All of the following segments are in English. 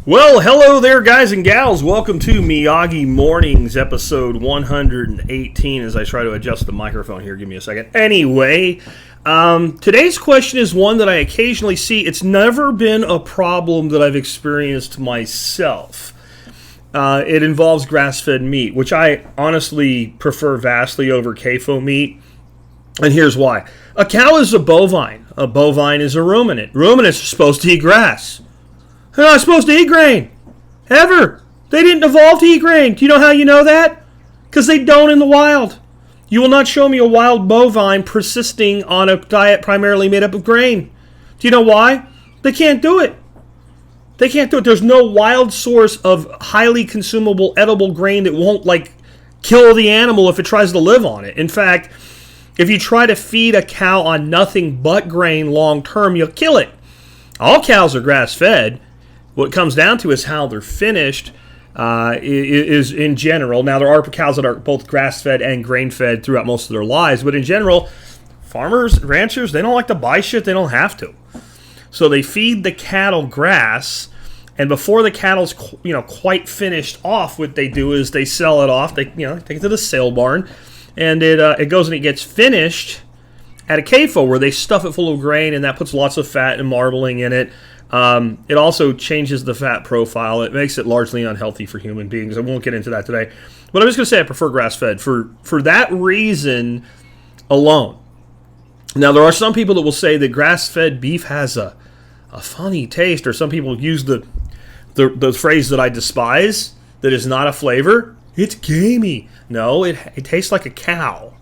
Well, hello there, guys and gals. Welcome to Miyagi Mornings, episode 118, as I try to adjust the microphone here. Give me a second. Anyway, today's question is one that I occasionally see. It's never been a problem that I've experienced myself. It involves grass-fed meat, which I honestly prefer vastly over CAFO meat. And here's why. A cow is a bovine. A bovine is a ruminant. Ruminants are supposed to eat grass. They're not supposed to eat grain. Ever. They didn't evolve to eat grain. Do you know how you know that? Because they don't in the wild. You will not show me a wild bovine persisting on a diet primarily made up of grain. Do you know why? They can't do it. They can't do it. There's no wild source of highly consumable, edible grain that won't, kill the animal if it tries to live on it. In fact, if you try to feed a cow on nothing but grain long term, you'll kill it. All cows are grass-fed. What it comes down to is how they're finished is in general. Now, there are cows that are both grass-fed and grain-fed throughout most of their lives, but in general, farmers, ranchers, they don't like to buy shit they don't have to. So they feed the cattle grass, and before the cattle's quite finished off, what they do is they sell it off. They take it to the sale barn, and it goes and it gets finished at a CAFO where they stuff it full of grain, and that puts lots of fat and marbling in it. It also changes the fat profile. It makes it largely unhealthy for human beings. I won't get into that today. But I'm just going to say I prefer grass-fed for that reason alone. Now, there are some people that will say that grass-fed beef has a funny taste, or some people use the phrase that I despise, that is not a flavor. It's gamey. No, it tastes like a cow.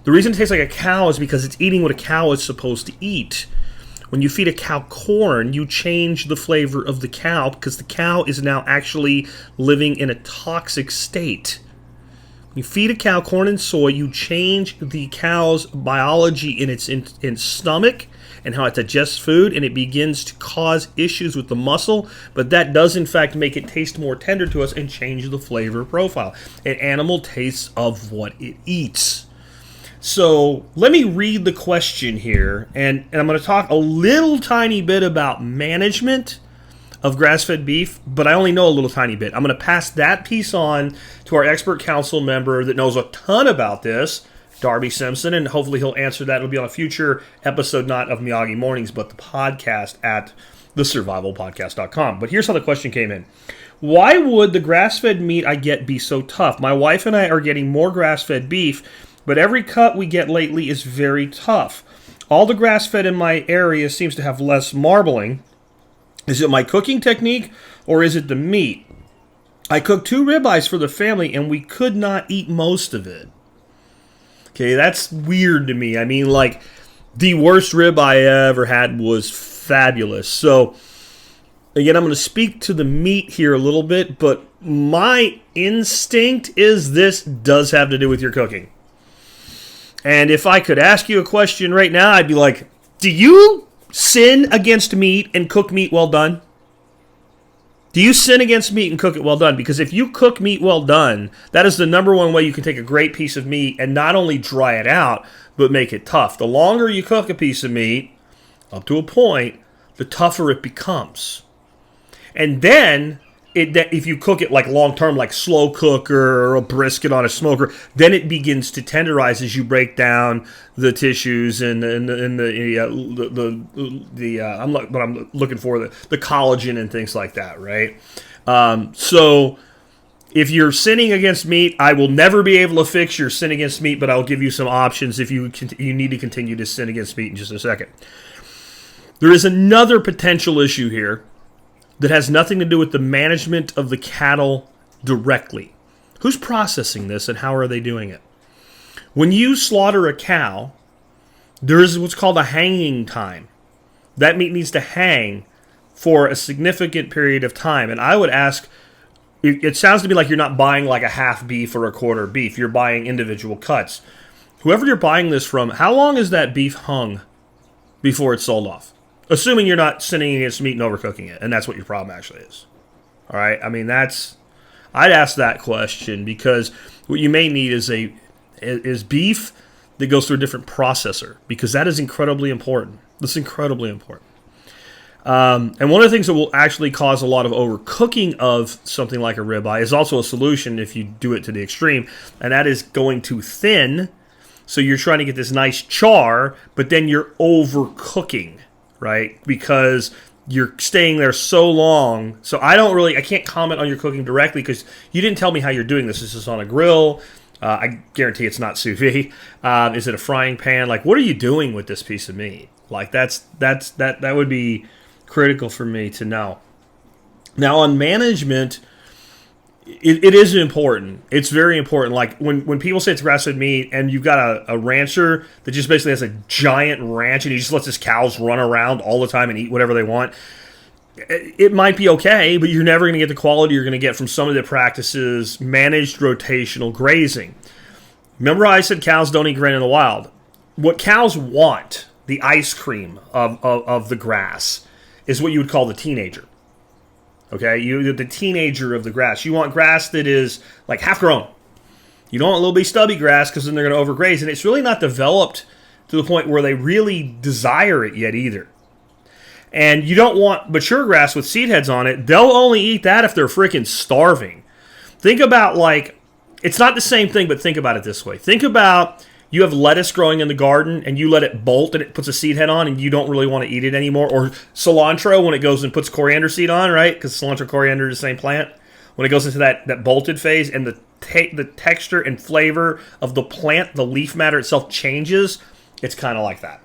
The reason it tastes like a cow is because it's eating what a cow is supposed to eat. When you feed a cow corn, you change the flavor of the cow because the cow is now actually living in a toxic state. When you feed a cow corn and soy, you change the cow's biology in its stomach and how it digests food, and it begins to cause issues with the muscle, but that does in fact make it taste more tender to us and change the flavor profile. An animal tastes of what it eats. So let me read the question here, and I'm going to talk a little tiny bit about management of grass-fed beef, but I only know a little tiny bit. I'm going to pass that piece on to our expert council member that knows a ton about this, Darby Simpson, and hopefully he'll answer that. It'll be on a future episode, not of Miyagi Mornings, but the podcast at thesurvivalpodcast.com. But here's how the question came in. Why would the grass-fed meat I get be so tough? My wife and I are getting more grass-fed beef, but every cut we get lately is very tough. All the grass-fed in my area seems to have less marbling. Is it my cooking technique, or is it the meat? I cooked 2 ribeyes for the family, and we could not eat most of it. Okay, that's weird to me. I mean, the worst ribeye I ever had was fabulous. So, again, I'm going to speak to the meat here a little bit, but my instinct is this does have to do with your cooking. And if I could ask you a question right now, I'd be like, do you sin against meat and cook meat well done? Do you sin against meat and cook it well done? Because if you cook meat well done, that is the number one way you can take a great piece of meat and not only dry it out, but make it tough. The longer you cook a piece of meat, up to a point, the tougher it becomes. And then, if you cook it long term, like slow cooker or a brisket on a smoker, then it begins to tenderize as you break down the tissues and I'm looking for the collagen and things like that, right? So if you're sinning against meat, I will never be able to fix your sin against meat, but I'll give you some options if you need to continue to sin against meat in just a second. There is another potential issue here that has nothing to do with the management of the cattle directly. Who's processing this and how are they doing it? When you slaughter a cow, there is what's called a hanging time. That meat needs to hang for a significant period of time. And I would ask, it sounds to me like you're not buying a half beef or a quarter beef. You're buying individual cuts. Whoever you're buying this from, how long is that beef hung before it's sold off? Assuming you're not sinning against meat and overcooking it, and that's what your problem actually is. All right? I mean, I'd ask that question because what you may need is beef that goes through a different processor, because that is incredibly important. That's incredibly important. And one of the things that will actually cause a lot of overcooking of something like a ribeye is also a solution if you do it to the extreme, and that is going too thin. So you're trying to get this nice char, but then you're overcooking, right? Because you're staying there so long. So I can't comment on your cooking directly because you didn't tell me how you're doing this. Is this on a grill? I guarantee it's not sous vide. Is it a frying pan? Like, what are you doing with this piece of meat? Like, that would be critical for me to know. Now, on management, it is important. It's very important. Like, when people say it's grass-fed meat and you've got a rancher that just basically has a giant ranch and he just lets his cows run around all the time and eat whatever they want, it might be okay, but you're never going to get the quality you're going to get from some of the practices, managed rotational grazing. Remember I said cows don't eat grain in the wild. What cows want, the ice cream of the grass, is what you would call the teenager. Okay, the teenager of the grass. You want grass that is like half grown. You don't want little bitty stubby grass because then they're going to overgraze, and it's really not developed to the point where they really desire it yet either. And you don't want mature grass with seed heads on it. They'll only eat that if they're freaking starving. Think about, like, it's not the same thing, but think about it this way. Think about you have lettuce growing in the garden and you let it bolt and it puts a seed head on and you don't really want to eat it anymore. Or cilantro when it goes and puts coriander seed on, right? Because cilantro and coriander is the same plant. When it goes into that bolted phase and the texture and flavor of the plant, the leaf matter itself changes, it's kind of like that.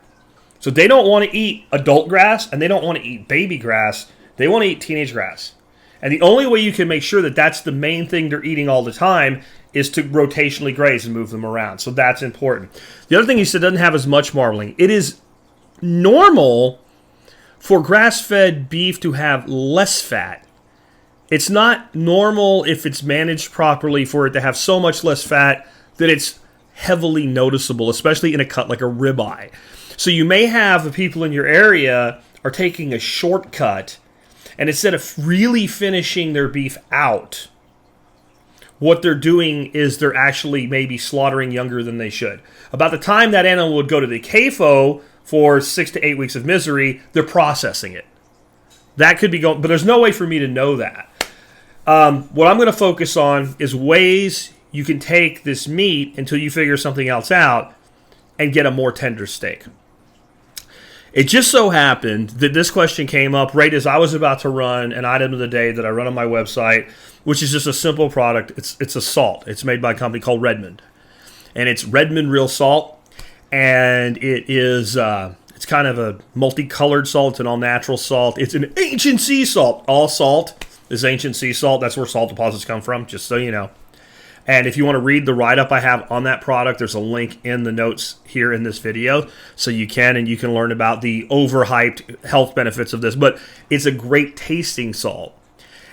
So they don't want to eat adult grass and they don't want to eat baby grass. They want to eat teenage grass. And the only way you can make sure that that's the main thing they're eating all the time is to rotationally graze and move them around. So that's important. The other thing he said doesn't have as much marbling. It is normal for grass-fed beef to have less fat. It's not normal if it's managed properly for it to have so much less fat that it's heavily noticeable, especially in a cut like a ribeye. So you may have the people in your area are taking a shortcut, and instead of really finishing their beef out, what they're doing is they're actually maybe slaughtering younger than they should. About the time that animal would go to the CAFO for 6 to 8 weeks of misery, they're processing it. That could be going, but there's no way for me to know that. What I'm going to focus on is ways you can take this meat until you figure something else out and get a more tender steak. It just so happened that this question came up right as I was about to run an item of the day that I run on my website, which is just a simple product. It's a salt. It's made by a company called Redmond. And it's Redmond Real Salt. And it is it's kind of a multicolored salt. It's an all-natural salt. It's an ancient sea salt. All salt is ancient sea salt. That's where salt deposits come from, just so you know. And if you want to read the write-up I have on that product, there's a link in the notes here in this video. So you can learn about the overhyped health benefits of this. But it's a great tasting salt.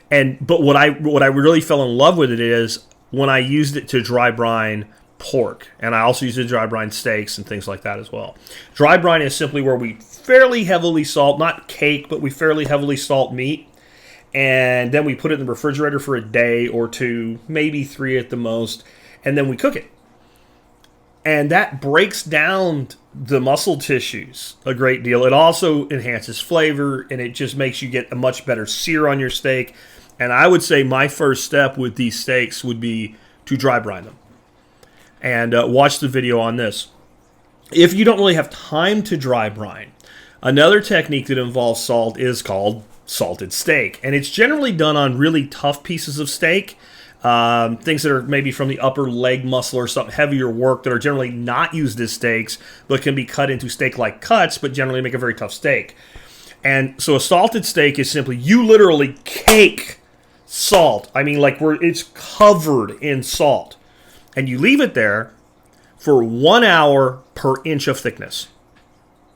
But what I really fell in love with it is when I used it to dry brine pork. And I also used it to dry brine steaks and things like that as well. Dry brine is simply where we fairly heavily salt, not cake, but we fairly heavily salt meat. And then we put it in the refrigerator for a day or two, maybe 3 at the most, and then we cook it. And that breaks down the muscle tissues a great deal. It also enhances flavor, and it just makes you get a much better sear on your steak. And I would say my first step with these steaks would be to dry brine them. And watch the video on this. If you don't really have time to dry brine, another technique that involves salt is called salted steak. And it's generally done on really tough pieces of steak, things that are maybe from the upper leg muscle or something heavier work that are generally not used as steaks, but can be cut into steak-like cuts, but generally make a very tough steak. And so a salted steak is simply, you literally cake salt. I mean, like where it's covered in salt. And you leave it there for 1 hour per inch of thickness.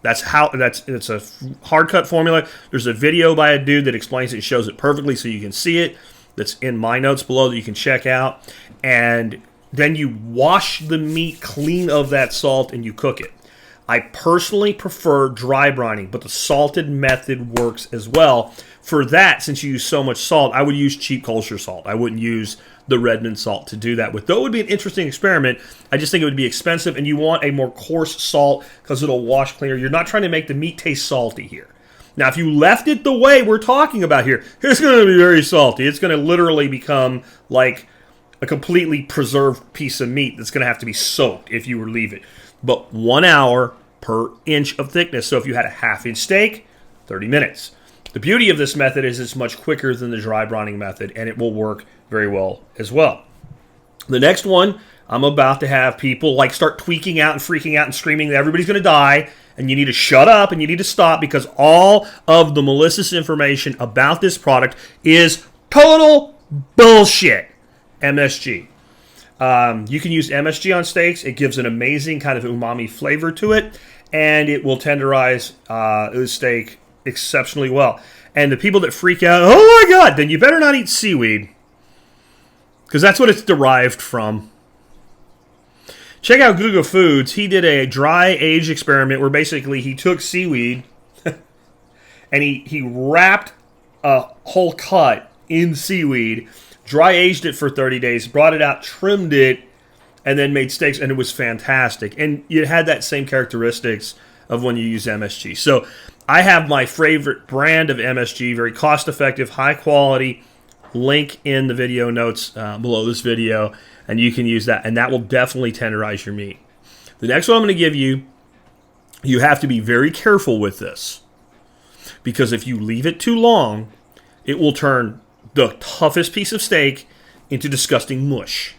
It's a hard cut formula. There's a video by a dude that explains it, shows it perfectly so you can see it. That's in my notes below that you can check out. And then you wash the meat clean of that salt and you cook it. I personally prefer dry brining, but the salted method works as well. For that, since you use so much salt, I would use cheap kosher salt. I wouldn't use the Redmond salt to do that with. Though it would be an interesting experiment, I just think it would be expensive, and you want a more coarse salt because it'll wash cleaner. You're not trying to make the meat taste salty here. Now, if you left it the way we're talking about here, it's going to be very salty. It's going to literally become like a completely preserved piece of meat that's going to have to be soaked if you leave it. But 1 hour per inch of thickness. So if you had a half-inch steak, 30 minutes. The beauty of this method is it's much quicker than the dry brining method, and it will work very well as well. The next one, I'm about to have people like start tweaking out and freaking out and screaming that everybody's going to die, and you need to shut up and you need to stop because all of the malicious information about this product is total bullshit. MSG. You can use MSG on steaks. It gives an amazing kind of umami flavor to it, and it will tenderize the steak exceptionally well. And the people that freak out, oh my God, then you better not eat seaweed because that's what it's derived from. Check out Google Foods. He did a dry age experiment where basically he took seaweed and he wrapped a whole cut in seaweed, dry aged it for 30 days, brought it out, trimmed it, and then made steaks, and it was fantastic. And it had that same characteristics of when you use MSG. So I have my favorite brand of MSG, very cost-effective, high-quality. Link in the video notes below this video, and you can use that, and that will definitely tenderize your meat. The next one I'm going to give you, you have to be very careful with this, because if you leave it too long, it will turn the toughest piece of steak into disgusting mush.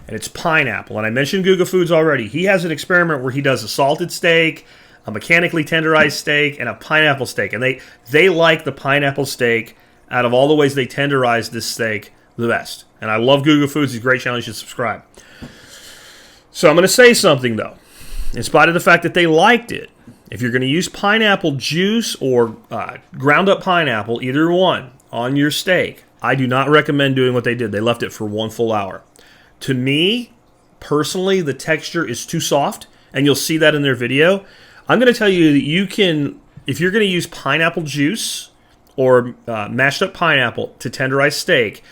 And it's pineapple. And I mentioned Google Foods already. He has an experiment where he does a salted steak, a mechanically tenderized steak, and a pineapple steak. And they like the pineapple steak out of all the ways they tenderize this steak the best. And I love Google Foods. He's a great channel. You should subscribe. So I'm going to say something, though. In spite of the fact that they liked it, if you're going to use pineapple juice or ground up pineapple, either one, on your steak, I do not recommend doing what they did. They left it for 1 full hour. To me, personally, the texture is too soft, and you'll see that in their video. I'm going to tell you that you can, if you're going to use pineapple juice or mashed up pineapple to tenderize steak,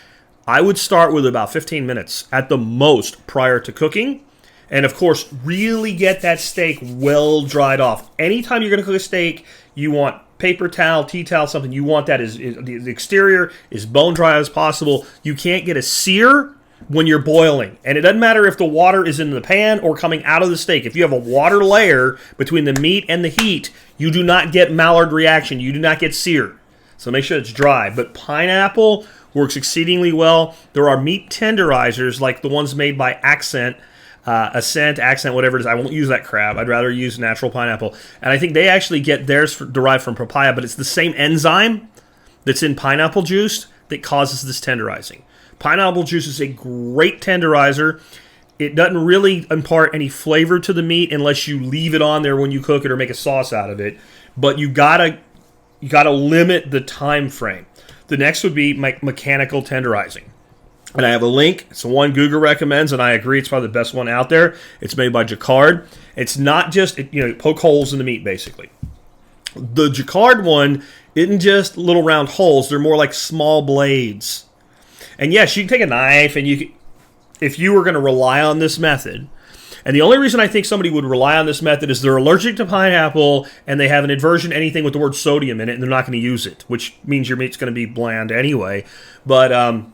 I would start with about 15 minutes at the most prior to cooking. And, of course, really get that steak well dried off. Anytime you're going to cook a steak, you want paper towel, tea towel, something. You want that the exterior is bone dry as possible. You can't get a sear when you're boiling. And it doesn't matter if the water is in the pan or coming out of the steak. If you have a water layer between the meat and the heat, you do not get Maillard reaction. You do not get sear. So make sure it's dry. But pineapple works exceedingly well. There are meat tenderizers like the ones made by Accent, whatever it is. I won't use that crap. I'd rather use natural pineapple. And I think they actually get theirs derived from papaya, but it's the same enzyme that's in pineapple juice that causes this tenderizing. Pineapple juice is a great tenderizer. It doesn't really impart any flavor to the meat unless you leave it on there when you cook it or make a sauce out of it. But you gotta limit the time frame. The next would be mechanical tenderizing. And I have a link. It's the one Google recommends, and I agree it's probably the best one out there. It's made by Jacquard. It's not just, poke holes in the meat, basically. The Jacquard one isn't just little round holes. They're more like small blades. And yes, you can take a knife, and if you were going to rely on this method, and the only reason I think somebody would rely on this method is they're allergic to pineapple, and they have an aversion to anything with the word sodium in it, and they're not going to use it, which means your meat's going to be bland anyway. But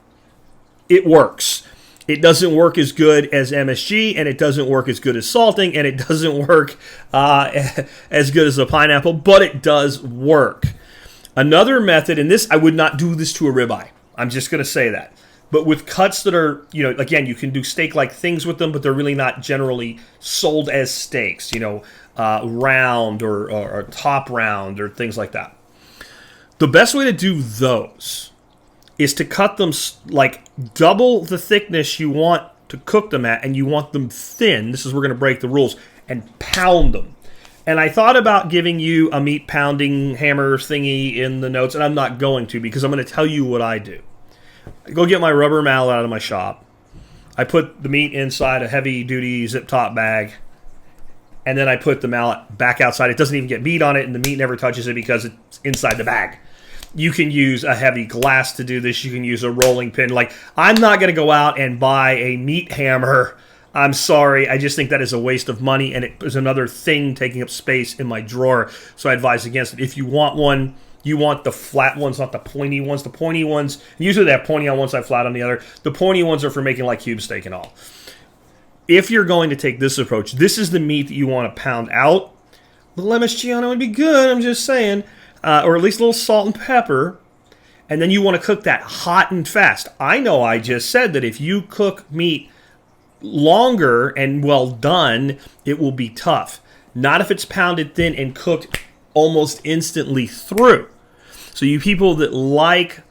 it works. It doesn't work as good as MSG, and it doesn't work as good as salting, and it doesn't work as good as a pineapple, but it does work. Another method, and this, I would not do this to a ribeye. I'm just going to say that. But with cuts that are, again, you can do steak-like things with them, but they're really not generally sold as steaks, round or top round or things like that. The best way to do those is to cut them like double the thickness you want to cook them at, and you want them thin. This is where we're going to break the rules, and pound them. And I thought about giving you a meat pounding hammer thingy in the notes, and I'm not going to because I'm going to tell you what I do. I go get my rubber mallet out of my shop. I put the meat inside a heavy-duty zip-top bag, and then I put the mallet back outside. It doesn't even get meat on it, and the meat never touches it because it's inside the bag. You can use a heavy glass to do this. You can use a rolling pin. Like, I'm not going to go out and buy a meat hammer I'm sorry. I just think that is a waste of money, and it is another thing taking up space in my drawer. So I advise against it. If you want one, you want the flat ones, not the pointy ones. The pointy ones, usually they have pointy on one side, flat on the other. The pointy ones are for making like cube steak and all. If you're going to take this approach, this is the meat that you want to pound out. A little MSG would be good, I'm just saying. Or at least a little salt and pepper. And then you want to cook that hot and fast. I know I just said that if you cook meat longer and well done, it will be tough. Not if it's pounded thin and cooked almost instantly through. So you people that like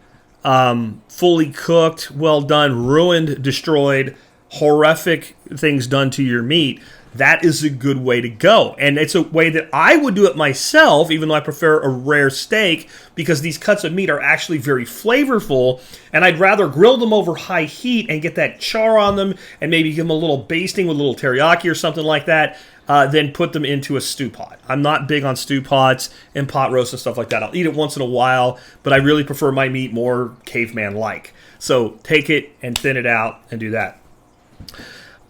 fully cooked, well done, ruined, destroyed, horrific things done to your meat, that is a good way to go. And it's a way that I would do it myself, even though I prefer a rare steak, because these cuts of meat are actually very flavorful, and I'd rather grill them over high heat and get that char on them and maybe give them a little basting with a little teriyaki or something like that, than put them into a stew pot. I'm not big on stew pots and pot roasts and stuff like that. I'll eat it once in a while, but I really prefer my meat more caveman-like. So take it and thin it out and do that.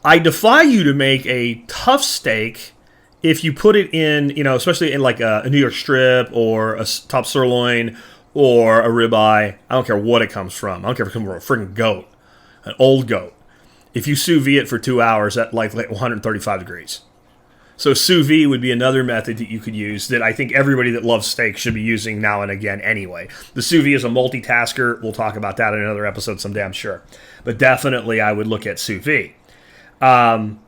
I defy you to make a tough steak if you put it in, especially in like a New York strip or a top sirloin or a ribeye. I don't care what it comes from. I don't care if it comes from a freaking goat, an old goat. If you sous vide it for 2 hours at like 135 degrees. So sous vide would be another method that you could use that I think everybody that loves steak should be using now and again anyway. The sous vide is a multitasker. We'll talk about that in another episode someday, I'm sure. But definitely I would look at sous vide. And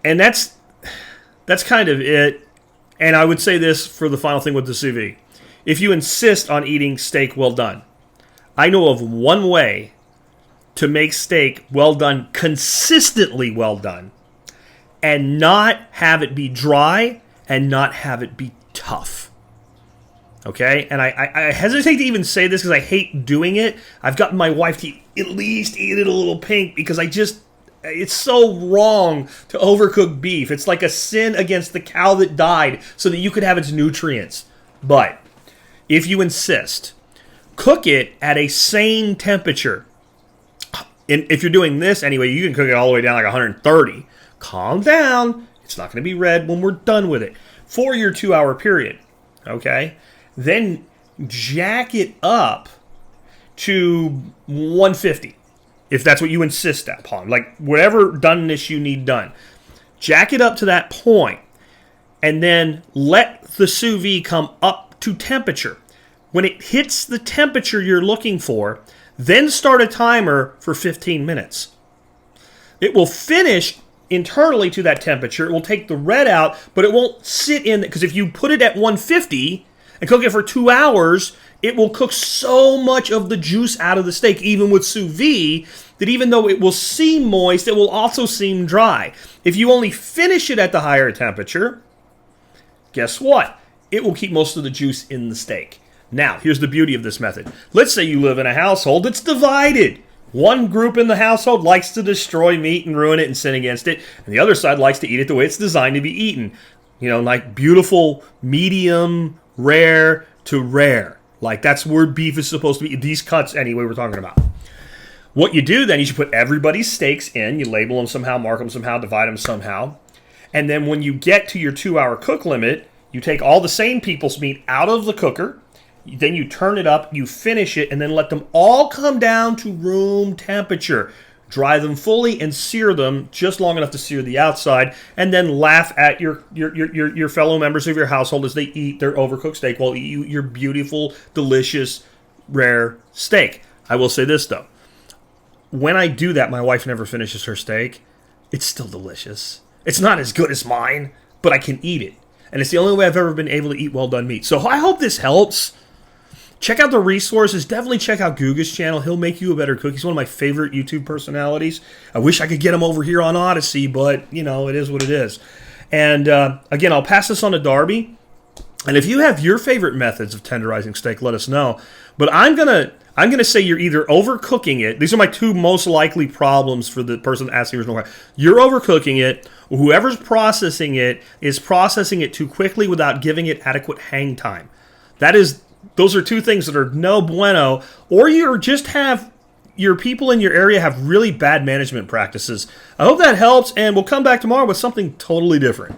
that's kind of it. And I would say this for the final thing with the sous vide. If you insist on eating steak well done, I know of one way to make steak well done, consistently well done, and not have it be dry and not have it be tough. Okay? And I hesitate to even say this because I hate doing it. I've gotten my wife to at least eat it a little pink because it's so wrong to overcook beef. It's like a sin against the cow that died so that you could have its nutrients. But if you insist, cook it at a sane temperature. And if you're doing this anyway, you can cook it all the way down like 130. Calm down. It's not going to be red when we're done with it. For your 2-hour period. Okay? Then jack it up to 150. If that's what you insist upon. Like, whatever doneness you need done. Jack it up to that point. And then let the sous vide come up to temperature. When it hits the temperature you're looking for, then start a timer for 15 minutes. It will finish internally to that temperature. It will take the red out, but it won't sit in, because if you put it at 150 and cook it for 2 hours, it will cook so much of the juice out of the steak, even with sous vide, that even though it will seem moist, it will also seem dry. If you only finish it at the higher temperature, guess what? It will keep most of the juice in the steak. Now, here's the beauty of this method. Let's say you live in a household that's divided. One group in the household likes to destroy meat and ruin it and sin against it, and the other side likes to eat it the way it's designed to be eaten. Like beautiful, medium, rare to rare. Like that's where beef is supposed to be. These cuts, anyway, we're talking about. What you do then is you put everybody's steaks in, you label them somehow, mark them somehow, divide them somehow, and then when you get to your 2-hour cook limit, you take all the same people's meat out of the cooker. Then you turn it up, you finish it, and then let them all come down to room temperature. Dry them fully and sear them just long enough to sear the outside, and then laugh at your fellow members of your household as they eat their overcooked steak while you eat your beautiful, delicious, rare steak. I will say this, though. When I do that, my wife never finishes her steak. It's still delicious. It's not as good as mine, but I can eat it. And it's the only way I've ever been able to eat well-done meat. So I hope this helps. Check out the resources. Definitely check out Guga's channel. He'll make you a better cook. He's one of my favorite YouTube personalities. I wish I could get him over here on Odyssey, but, it is what it is. And, again, I'll pass this on to Darby. And if you have your favorite methods of tenderizing steak, let us know. But I'm gonna say you're either overcooking it. These are my two most likely problems for the person asking the original question. You're overcooking it. Whoever's processing it is processing it too quickly without giving it adequate hang time. Those are two things that are no bueno. Or you just have your people in your area have really bad management practices. I hope that helps, and we'll come back tomorrow with something totally different.